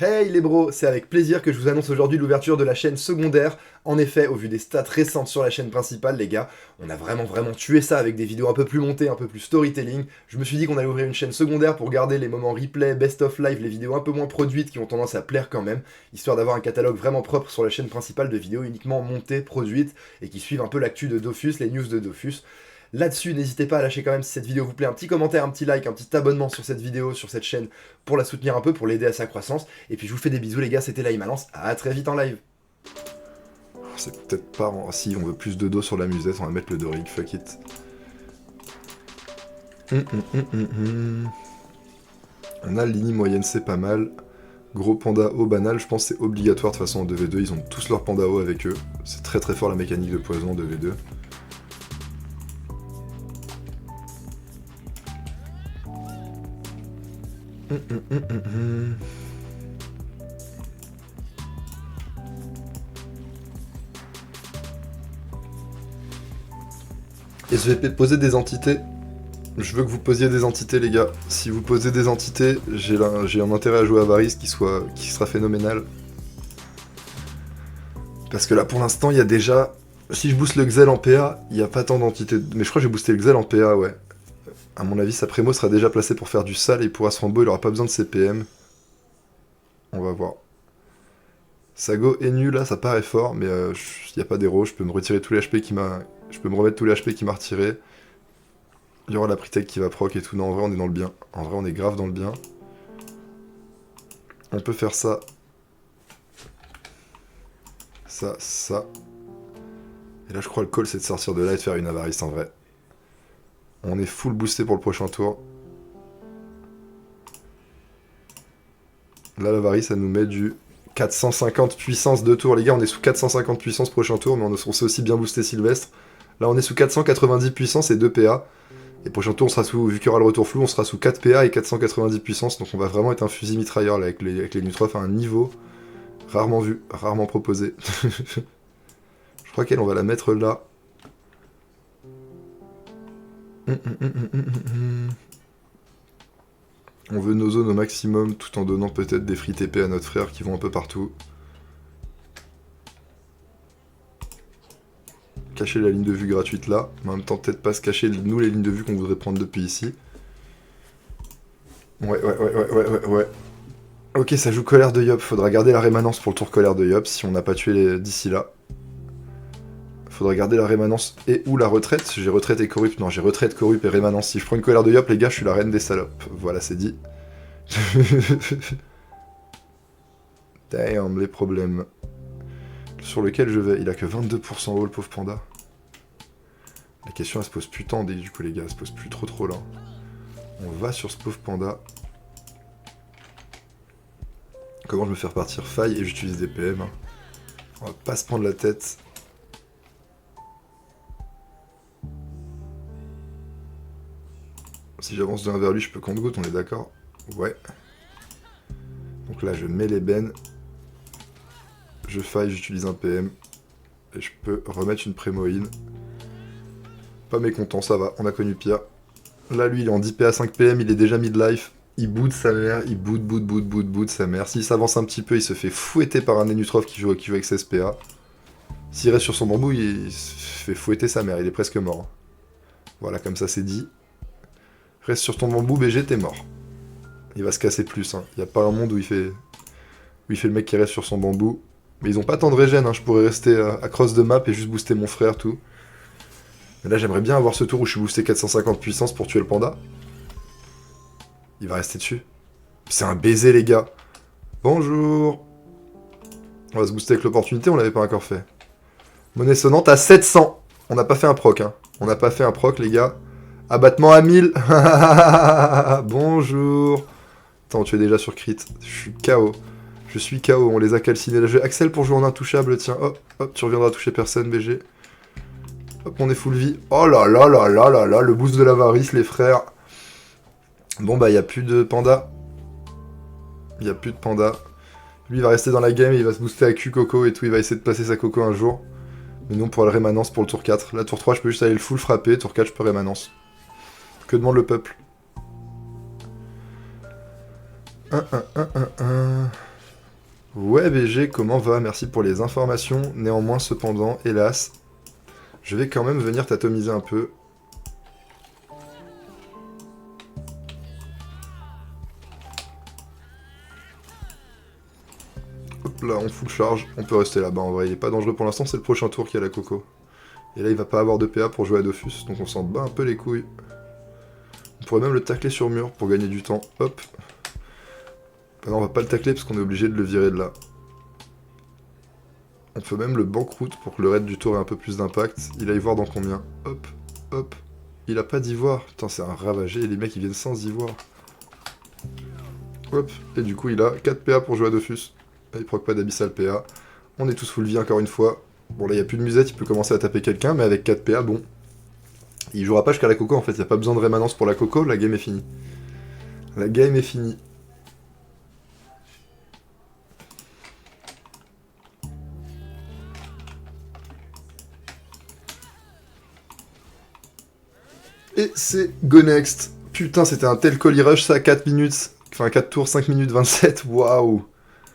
Hey les bros, c'est avec plaisir que je vous annonce aujourd'hui l'ouverture de la chaîne secondaire. En effet, au vu des stats récentes sur la chaîne principale, les gars, on a vraiment tué ça avec des vidéos un peu plus montées, un peu plus storytelling. Je me suis dit qu'on allait ouvrir une chaîne secondaire pour garder les moments replay, best of live, les vidéos un peu moins produites qui ont tendance à plaire quand même, histoire d'avoir un catalogue vraiment propre sur la chaîne principale de vidéos uniquement montées, produites, et qui suivent un peu l'actu de Dofus, les news de Dofus. Là-dessus, n'hésitez pas à lâcher quand même si cette vidéo vous plaît, un petit commentaire, un petit like, un petit abonnement sur cette vidéo, sur cette chaîne, pour la soutenir un peu, pour l'aider à sa croissance. Et puis je vous fais des bisous les gars, c'était Lance, à très vite en live. C'est peut-être pas... Si on veut plus de dos sur la musette, on va mettre le Doric, fuck it. On a l'ini moyenne, c'est pas mal. Gros panda haut banal, je pense que c'est obligatoire de toute façon en 2v2, ils ont tous leur panda haut avec eux. C'est très fort la mécanique de poison en 2v2. Et je vais poser des entités. Je veux que vous posiez des entités, les gars. Si vous posez des entités, j'ai un intérêt à jouer à Varys qui sera phénoménal. Parce que là, pour l'instant, il y a déjà... Si je booste le Xel en PA, il n'y a pas tant d'entités. Mais je crois que j'ai boosté le Xel en PA, ouais. À mon avis, sa prémo sera déjà placée pour faire du sale et il pourra se rambo, il aura pas besoin de CPM. On va voir. Sago est nul, là, ça paraît fort, mais il n'y a pas d'héros, je peux me retirer tous les HP qui m'a... Je peux me remettre tous les HP qui m'a retiré. Il y aura la Pritech qui va proc et tout. Non, en vrai, on est dans le bien. En vrai, on est grave dans le bien. On peut faire ça. Ça. Et là, je crois le call, c'est de sortir de là et de faire une avarice, en vrai. On est full boosté pour le prochain tour. Là, l'avarice, ça nous met du 450 puissance de tour. Les gars, on est sous 450 puissance prochain tour, mais on s'est aussi bien boosté Sylvestre. Là, on est sous 490 puissance et 2 PA. Et prochain tour, on sera sous, vu qu'il y aura le retour flou, on sera sous 4 PA et 490 puissance. Donc on va vraiment être un fusil mitrailleur là, avec les Nutrof à un niveau rarement vu, rarement proposé. Je crois qu'elle, on va la mettre là. On veut nos zones au maximum tout en donnant peut-être des free TP à notre frère qui vont un peu partout. Cacher la ligne de vue gratuite là, mais en même temps peut-être pas se cacher nous les lignes de vue qu'on voudrait prendre depuis ici. Ouais. Ok, ça joue colère de Yop, faudra garder la rémanence pour le tour colère de Yop si on n'a pas tué d'ici là. Faudra garder la rémanence et ou la retraite. J'ai retraite et corrupt, non j'ai retraite, corrupt et rémanence. Si je prends une colère de Yop les gars, je suis la reine des salopes. Voilà, c'est dit. Damn, les problèmes. Sur lequel je vais, il a que 22% haut le pauvre panda. La question elle se pose plus tant du coup les gars, elle se pose plus trop là. On va sur ce pauvre panda. Comment je me fais repartir faille et j'utilise des PM. On va pas se prendre la tête. Si j'avance d'un vers lui, je peux compte-goutte, on est d'accord? Ouais. Donc là, je mets les bennes. Je faille, j'utilise un PM. Et je peux remettre une prémoïne. Pas mécontent, ça va, on a connu pire. Là, lui, il est en 10 PA 5 PM, il est déjà mid-life. Il boude sa mère, il boude sa mère. S'il s'avance un petit peu, il se fait fouetter par un Nenutrov qui joue avec 16 PA. S'il reste sur son bambou, il se fait fouetter sa mère, il est presque mort. Voilà, comme ça c'est dit. Reste sur ton bambou, BG, t'es mort. Il va se casser plus, hein. Il n'y a pas un monde où il fait le mec qui reste sur son bambou. Mais ils ont pas tant de régène, hein. Je pourrais rester à cross de map et juste booster mon frère, tout. Mais là, j'aimerais bien avoir ce tour où je suis boosté 450 puissance pour tuer le panda. Il va rester dessus. C'est un baiser, les gars. Bonjour. On va se booster avec l'opportunité, on l'avait pas encore fait. Monnaie sonnante à 700. On n'a pas fait un proc, hein. On n'a pas fait un proc, les gars. Abattement à 1000. Bonjour. Attends, tu es déjà sur crit. Je suis KO. Je suis KO, on les a calcinés. Là, je vais Axel pour jouer en intouchable, tiens. Hop, tu reviendras toucher personne, BG. Hop, on est full vie. Oh là, le boost de l'avarice, les frères. Bon, bah, il n'y a plus de panda. Il n'y a plus de panda. Lui, il va rester dans la game, il va se booster à Q Coco et tout. Il va essayer de passer sa Coco un jour. Mais non, pour la rémanence pour le tour 4. Là, tour 3, je peux juste aller le full frapper. Tour 4, je peux rémanence. Que demande le peuple? Ouais BG, comment va? Merci pour les informations. Néanmoins, cependant, hélas, je vais quand même venir t'atomiser un peu. Hop là, on full charge. On peut rester là-bas en vrai. Il est pas dangereux pour l'instant, c'est le prochain tour qui a la coco. Et là, il va pas avoir de PA pour jouer à Dofus, donc on s'en bat un peu les couilles. On pourrait même le tacler sur mur pour gagner du temps. Hop. Ah non, on va pas le tacler parce qu'on est obligé de le virer de là. On peut même le banqueroute pour que le raid du tour ait un peu plus d'impact. Il aille voir dans combien. Hop, hop. Il a pas d'ivoire. Putain, c'est un ravagé. Les mecs, ils viennent sans ivoire. Hop. Et du coup, il a 4 PA pour jouer à Dofus. Il proc pas d'abyssal PA. On est tous full vie encore une fois. Bon, là, il n'y a plus de musette. Il peut commencer à taper quelqu'un. Mais avec 4 PA, bon. Il jouera pas jusqu'à la coco, en fait. Il n'y a pas besoin de rémanence pour la coco. La game est finie. La game est finie. Et c'est go next. Putain, c'était un tel colis rush ça, 4 minutes. Enfin, 4 tours, 5 minutes 27. Waouh.